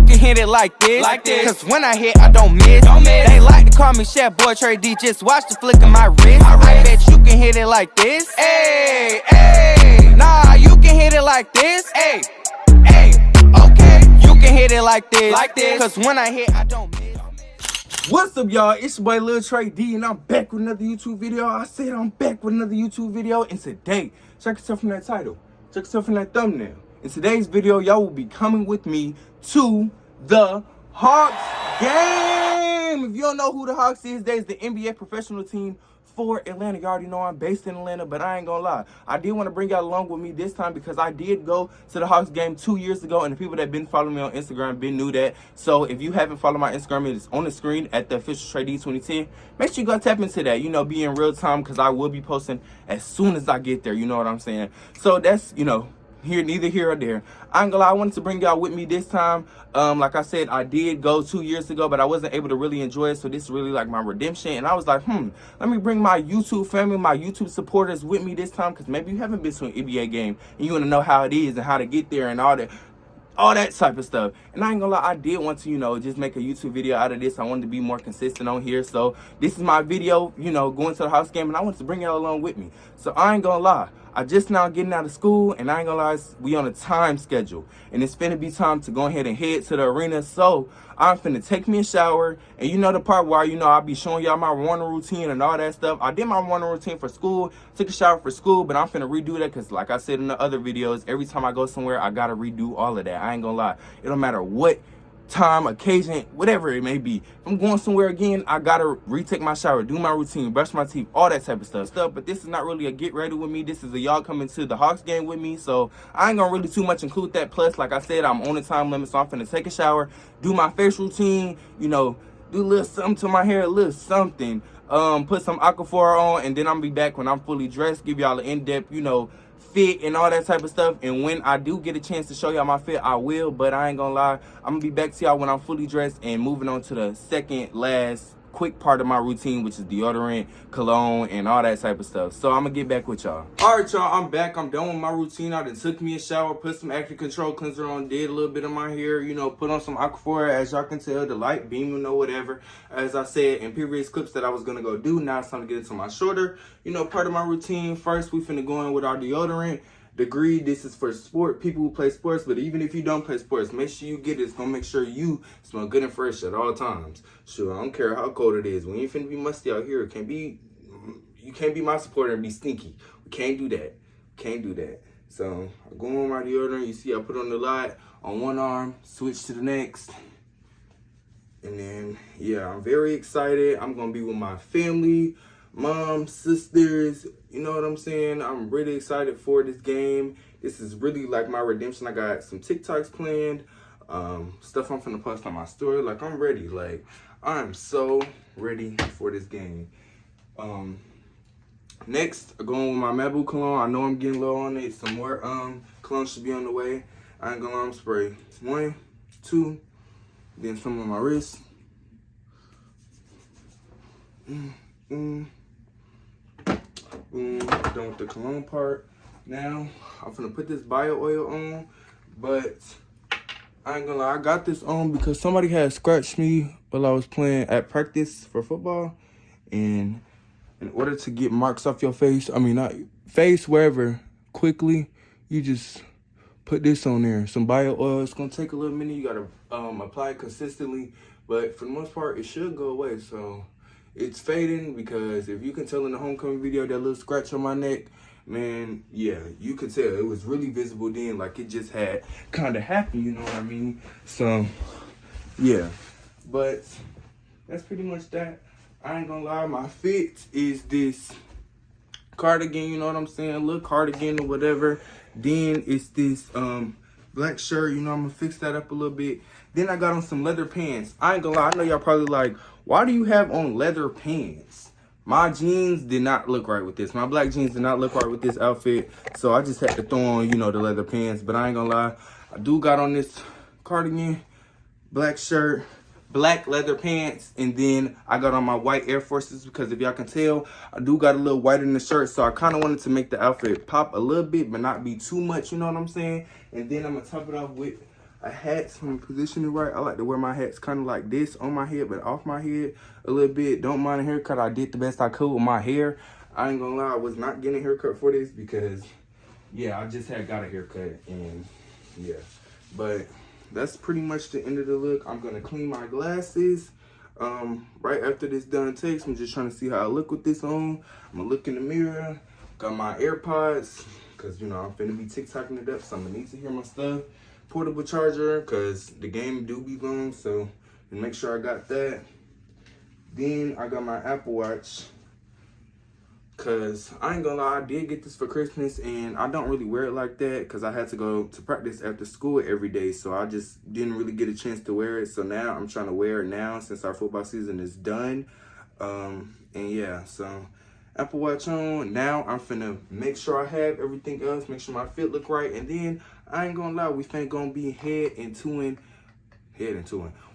can hit it like this. Cause when I hit, I don't miss. They like to call me Chef Boy Trey D. Just watch the flick of my wrist. I bet you can hit it like this. Hey, hey. Nah, you can hit it like this. Hey, hey. Okay, you can hit it like this. Cause when I hit, I don't miss. What's up, y'all? It's your boy Lil Trey D, and I'm back with another YouTube video. I said I'm back with another YouTube video, and today, check yourself from that title, check yourself from that thumbnail. In today's video, y'all will be coming with me to the Hawks game. If you don't know who the Hawks is, that is the NBA professional team for Atlanta. You already know I'm based in Atlanta, but I ain't gonna lie. I did want to bring y'all along with me this time because I did go to the Hawks game 2 years ago, and the people that been following me on Instagram been knew that. So if you haven't followed my Instagram, it is on the screen at the official Trey D 2010. Make sure you go tap into that, you know, be in real time, because I will be posting as soon as I get there, you know what I'm saying? So that's, you know, neither here or there. I ain't gonna lie, I wanted to bring y'all with me this time. Like I said, I did go 2 years ago, but I wasn't able to really enjoy it, so this is really like my redemption. And I was like, let me bring my YouTube family, my YouTube supporters with me this time, because maybe you haven't been to an NBA game and you want to know how it is and how to get there and all that type of stuff. And I ain't gonna lie, I did want to, you know, just make a YouTube video out of this. I wanted to be more consistent on here. So this is my video, you know, going to the Hawks game, and I wanted to bring y'all along with me. So I ain't gonna lie, I just now getting out of school, and I ain't gonna lie, we on a time schedule, and it's finna be time to go ahead and head to the arena. So I'm finna take me a shower, and you know the part where, you know, I'll be showing y'all my morning routine and all that stuff. I did my morning routine for school, took a shower for school, but I'm finna redo that, because like I said in the other videos, every time I go somewhere, I gotta redo all of that. I ain't gonna lie, it don't matter what time, occasion, whatever it may be. If I'm going somewhere again, I gotta retake my shower, do my routine, brush my teeth, all that type of stuff. But this is not really a get ready with me. This is a y'all coming to the Hawks game with me, so I ain't gonna really too much include that. Plus, like I said, I'm on a time limit, so I'm finna take a shower, do my face routine, you know, do a little something to my hair, a little something, put some Aquaphor on, and then I'm gonna be back when I'm fully dressed, give y'all an in-depth, you know, fit and all that type of stuff. And when I do get a chance to show y'all my fit, I will. But I ain't gonna lie, I'm gonna be back to y'all when I'm fully dressed and moving on to the second last quick part of my routine, which is deodorant, cologne, and all that type of stuff. So I'm gonna get back with y'all. All right, y'all, I'm back. I'm done with my routine. I done took me a shower, put some Active Control cleanser on, did a little bit of my hair, you know, put on some Aquaphor. As y'all can tell, the light beaming or whatever. As I said in previous clips that I was gonna go do, now it's time to get into my shorter, you know, part of my routine. First, we finna go in with our deodorant. Degree, this is for people who play sports, but even if you don't play sports, make sure you get it. It's gonna make sure you smell good and fresh at all times. Sure, I don't care how cold it is. We ain't finna be musty out here. You can't be my supporter and be stinky. We can't do that. Can't do that. So I go on my deodorant. You see, I put on the light on one arm, switch to the next, and then yeah, I'm very excited. I'm gonna be with my family, mom, sisters, you know what I'm saying? I'm really excited for this game. This is really like my redemption. I got some TikToks planned, stuff I'm finna post on my story. Like, I'm ready. Like, I'm so ready for this game. Next, I'm going with my Malibu cologne. I know I'm getting low on it. Some more cologne should be on the way. I ain't gonna spray 1, 2, then some on my wrist. Done with the cologne part. Now I'm gonna put this bio oil on, but I ain't gonna lie, I got this on because somebody had scratched me while I was playing at practice for football, and in order to get marks off your face, I mean not face, wherever, quickly, you just put this on there, some bio oil. It's gonna take a little minute. You gotta apply it consistently, but for the most part, it should go away. So it's fading, because if you can tell in the homecoming video, that little scratch on my neck, man, yeah, you could tell. It was really visible then, like it just had kind of happened, you know what I mean? So, yeah. But that's pretty much that. I ain't gonna lie, my fit is this cardigan, you know what I'm saying? Little cardigan or whatever. Then it's this black shirt, you know, I'm gonna fix that up a little bit. Then I got on some leather pants. I ain't gonna lie, I know y'all probably like, why do you have on leather pants? My jeans did not look right with this. My black jeans did not look right with this outfit. So I just had to throw on, you know, the leather pants. But I ain't gonna lie, I do got on this cardigan, black shirt, black leather pants, and then I got on my white Air Forces, because if y'all can tell, I do got a little white in the shirt, so I kind of wanted to make the outfit pop a little bit, but not be too much, you know what I'm saying? And then I'm gonna top it off with a hat, so I'm positioning right. I like to wear my hats kind of like this on my head, but off my head a little bit. Don't mind a haircut. I did the best I could with my hair. I ain't gonna lie, I was not getting a haircut for this because, yeah, I just had got a haircut, and yeah. But that's pretty much the end of the look. I'm gonna clean my glasses right after this done takes. I'm just trying to see how I look with this on. I'm gonna look in the mirror. Got my AirPods, cause you know I'm finna be TikToking it up, so I'm gonna need to hear my stuff. Portable charger, cause the game do be long, so make sure I got that. Then I got my Apple Watch, cause I ain't gonna lie, I did get this for Christmas, and I don't really wear it like that, cause I had to go to practice after school every day, so I just didn't really get a chance to wear it. So now I'm trying to wear it now since our football season is done, and yeah, so. Apple Watch on. Now I'm finna make sure I have everything else, make sure my fit look right, and then I ain't gonna lie, we finna gonna be head into it.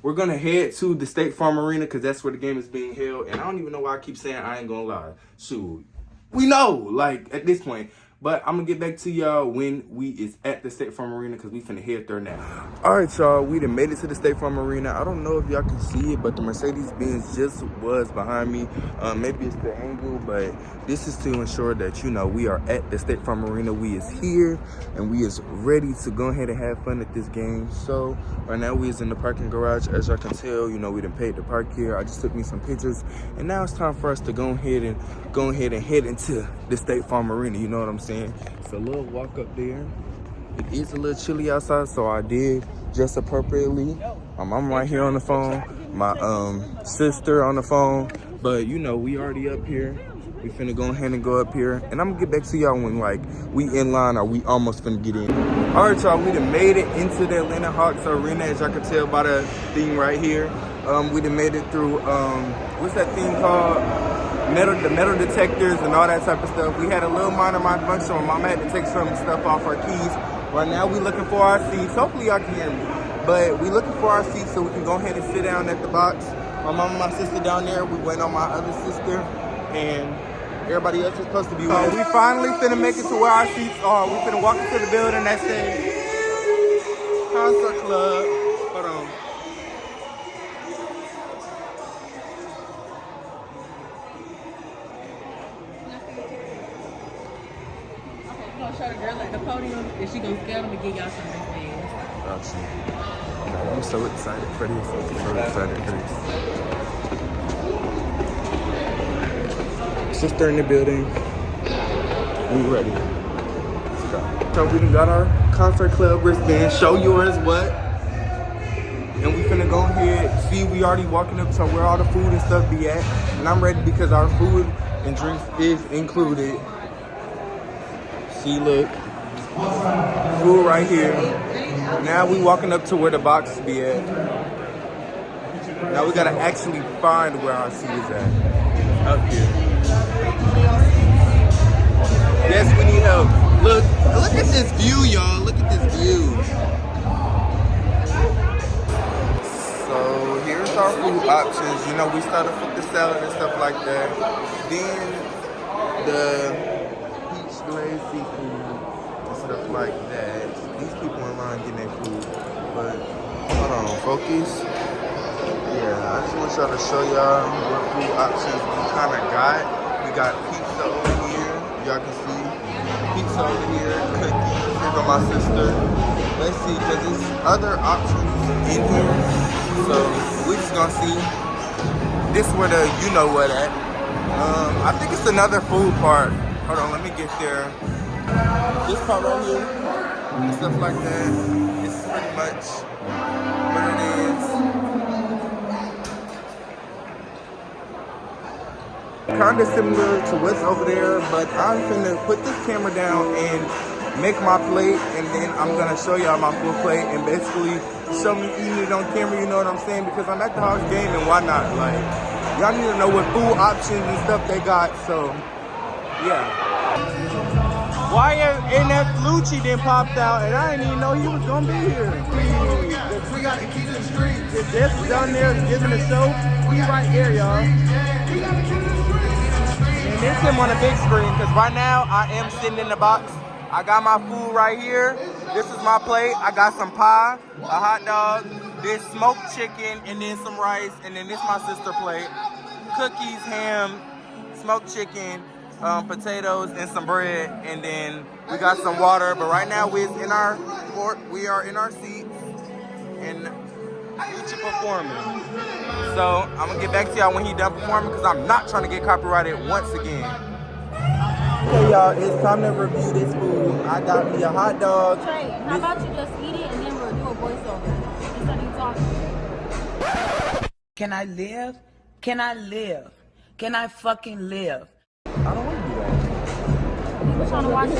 We're gonna head to the State Farm Arena because that's where the game is being held, and I don't even know why I keep saying I ain't gonna lie. Shoot, we know, like, at this point. But I'm gonna get back to y'all when we is at the State Farm Arena because we finna head there now. All right, y'all, we done made it to the State Farm Arena. I don't know if y'all can see it, but the Mercedes-Benz just was behind me. Maybe it's the angle, but this is to ensure that, you know, we are at the State Farm Arena. We is here, and we is ready to go ahead and have fun at this game. So right now we is in the parking garage. As y'all can tell, you know, we done paid to park here. I just took me some pictures, and now it's time for us to go ahead and head into the State Farm Arena. You know what I'm saying? It's a little walk up there. It is a little chilly outside, so I did dress appropriately. My mom right here on the phone, my sister on the phone, but you know, we already up here. We finna go ahead and go up here, and I'm gonna get back to y'all when like we in line or we almost finna get in. All right, y'all, we done made it into the Atlanta Hawks Arena, as y'all can tell by the thing right here. We done made it through what's that thing called? The metal detectors and all that type of stuff. We had a little minor malfunction. My mom had to take some stuff off our keys. Right now we looking for our seats. Hopefully y'all can hear me. But we looking for our seats so we can go ahead and sit down at the box. My mom and my sister down there. We waiting on my other sister, and everybody else is supposed to be with. We finally finna make it to where our seats are. We finna walk into the building that says Concert Club. Hold on. Show the girl at the podium, and she gonna scale them and give y'all something fast. I'm so excited for this. I'm so excited for this. Sister in the building. We ready. Let's go. So we done got our Concert Club wristband. Show yours what? And we finna go ahead. See, we already walking up to where all the food and stuff be at. And I'm ready because our food and drinks is included. See, look, food right here. Now we walking up to where the box be at. Now we gotta actually find where our seat is at. Up here. Yes, we need help. Look at this view, y'all. Look at this view. So here's our food options. You know, we started with the salad and stuff like that. Then the glazed seafood and stuff like that. These people in line getting their food, but hold on, focus. Yeah, I just want y'all to show y'all what food options we kind of got. We got pizza over here. Y'all can see pizza over here, cookies. Here go my sister. Let's see, cause there's other options in here. So we just gonna see. This where the you know what at. I think it's another food part. Hold on, let me get there. This part right here, and stuff like that, this is pretty much what it is. Kinda similar to what's over there, but I'm finna put this camera down and make my plate, and then I'm gonna show y'all my full plate and basically show me eating it on camera, you know what I'm saying? Because I'm at the Hawks game, and why not? Like, y'all need to know what food options and stuff they got, so yeah. Why ain't that Lucci then popped out, and I didn't even know he was gonna be here. We got to keep the street. If Jess is down there giving a show, we right here, y'all. And this him on the big screen, because right now I am sitting in the box. I got my food right here. This is my plate. I got some pie, a hot dog, this smoked chicken, and then some rice. And then this my sister plate. Cookies, ham, smoked chicken, potatoes, and some bread. And then we got some water. But right now we are in our seats and Future performing. So I'm gonna get back to y'all when he done performing because I'm not trying to get copyrighted once again. Okay, y'all, it's time to review this food. I got me a hot dog. Trey, how about you just eat it and then we'll do a voiceover instead of you talking? Can I live? Can I live? Can I fucking live? I don't want to do that. We're trying to watch the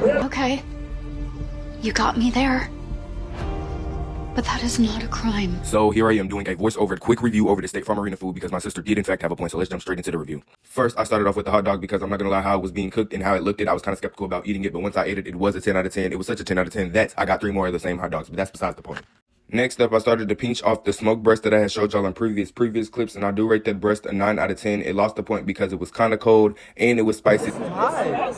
game. Okay. You got me there. But that is not a crime. So here I am doing a voiceover quick review over the State Farm Arena food because my sister did in fact have a point. So let's jump straight into the review. First, I started off with the hot dog because I'm not gonna lie, how it was being cooked and how it looked. I was kind of skeptical about eating it, but once I ate it, it was a 10 out of 10. It was such a 10 out of 10 that I got 3 more of the same hot dogs, but that's besides the point. Next up, I started to pinch off the smoked breast that I had showed y'all in previous clips, and I do rate that breast a 9 out of 10. It lost the point because it was kind of cold and it was spicy. It's hot, yeah.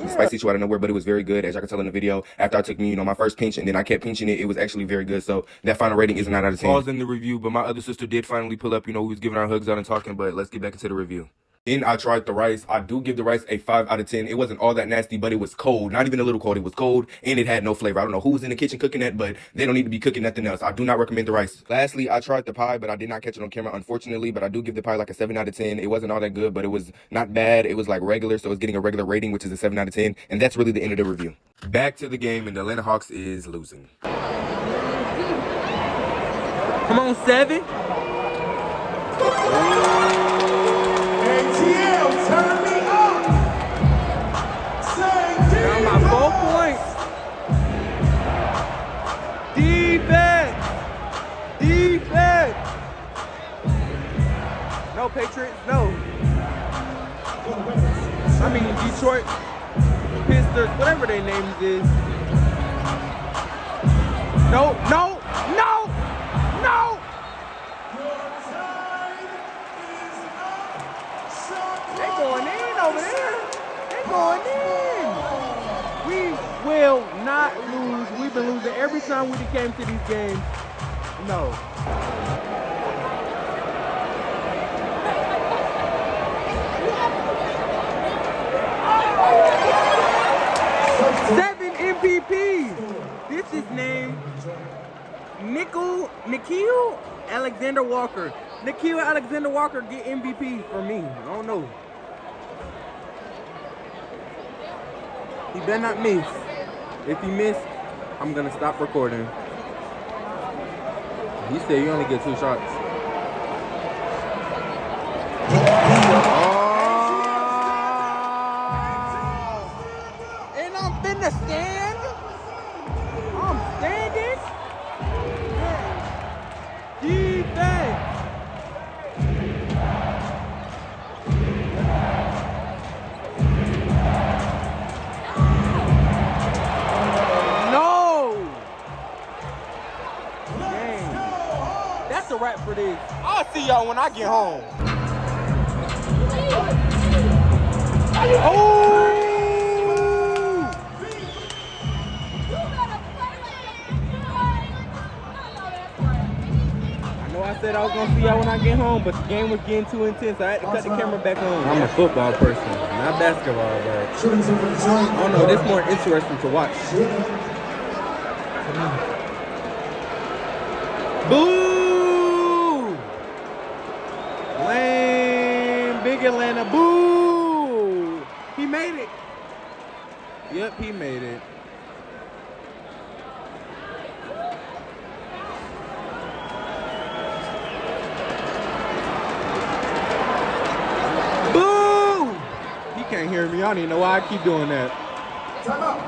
Spicy out of nowhere, but it was very good. As y'all can tell in the video, after I took me, my first pinch and then I kept pinching it, it was actually very good. So that final rating is a 9 out of 10. Pause in the review, but my other sister did finally pull up. We was giving our hugs out and talking, but let's get back into the review. Then I tried the rice. I do give the rice a 5 out of 10. It wasn't all that nasty, but it was cold. Not even a little cold. It was cold, and it had no flavor. I don't know who was in the kitchen cooking that, but they don't need to be cooking nothing else. I do not recommend the rice. Lastly, I tried the pie, but I did not catch it on camera, unfortunately, but I do give the pie like a 7 out of 10. It wasn't all that good, but it was not bad. It was like regular, so it's getting a regular rating, which is a 7 out of 10, and that's really the end of the review. Back to the game, and the Atlanta Hawks is losing. Come on, 7. Turn me up! Got my 4 points. Defense! No, Patriots, no. I mean, Detroit Pistons, whatever their names is. No! They going in over there. They going in. We will not lose. We've been losing every time we came to these games. No. Seven MVPs. This is named Nickeil Alexander Walker. Nickeil Alexander Walker get MVP for me. I don't know. He better not miss. If he missed, I'm gonna stop recording. He said you only get 2 shots. And I'm finna stand. I'm standing. Defense. That's a wrap for this. I'll see y'all when I get home. Oh! I know I said I was gonna see y'all when I get home, but the game was getting too intense. I had to cut the camera back on. I'm a football person, not basketball, but I don't know, this more interesting to watch. Boo! Lame, big Atlanta, boo! He made it. Yep, he made it. Boo! He can't hear me. I don't even know why I keep doing that. Time out.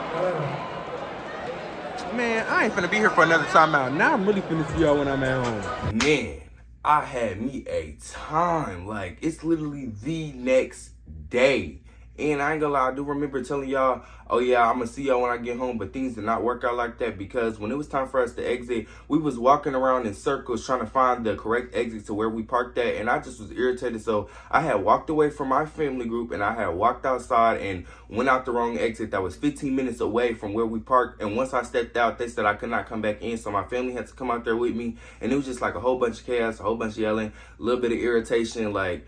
Man, I ain't finna be here for another timeout. Now I'm really finna see y'all when I'm at home. Man, I had me a time. Like, it's literally the next day. And I ain't gonna lie, I do remember telling y'all, oh yeah, I'm gonna see y'all when I get home, but things did not work out like that, because when it was time for us to exit, we was walking around in circles trying to find the correct exit to where we parked at, and I just was irritated. So I had walked away from my family group, and I had walked outside and went out the wrong exit that was 15 minutes away from where we parked. And once I stepped out, they said I could not come back in, so my family had to come out there with me, and it was just like a whole bunch of chaos, a whole bunch of yelling, a little bit of irritation. Like,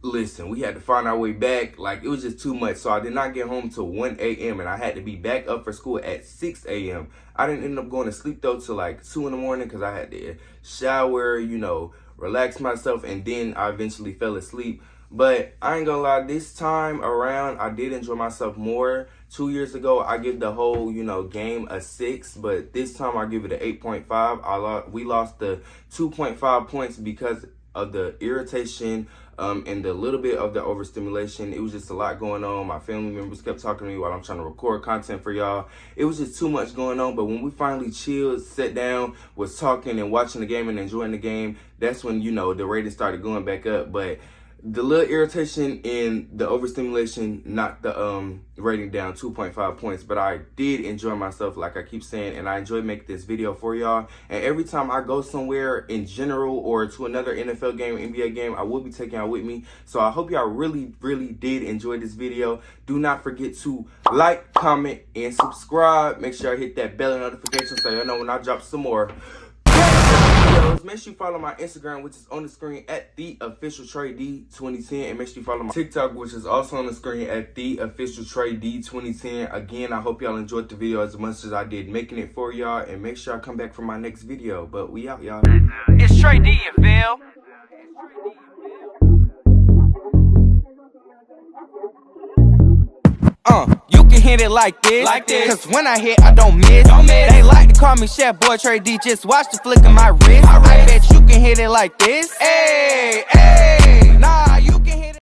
listen, we had to find our way back. Like, it was just too much. So I did not get home till 1 a.m. and I had to be back up for school at 6 a.m. I didn't end up going to sleep though till like 2 in the morning, because I had to shower, you know, relax myself, and then I eventually fell asleep. But I ain't gonna lie, this time around I did enjoy myself more. 2 years ago I give the whole, you know, game a 6, but this time I give it an 8.5. We lost the 2.5 points because of the irritation and the little bit of the overstimulation. It was just a lot going on. My family members kept talking to me while I'm trying to record content for y'all. It was just too much going on. But when we finally chilled, sat down, was talking and watching the game and enjoying the game, that's when, you know, the ratings started going back up. But the little irritation and the overstimulation knocked the rating down 2.5 points. But I did enjoy myself, like I keep saying, and I enjoy making this video for y'all. And every time I go somewhere in general or to another NFL game, NBA game, I will be taking y'all with me. So I hope y'all really, really did enjoy this video. Do not forget to like, comment, and subscribe. Make sure I hit that bell notification so y'all know when I drop some more. Make sure you follow my Instagram, which is on the screen at TheOfficialTreyD2010, and make sure you follow my TikTok, which is also on the screen at TheOfficialTreyD2010. Again, I hope y'all enjoyed the video as much as I did making it for y'all, and make sure I come back for my next video. But we out, y'all. It's Trey D, you feel? You can hit it like this. Cause when I hit, I don't miss. They like to call me Chef Boy Trey D. Just watch the flick of my wrist. I bet you can hit it like this. Hey, hey.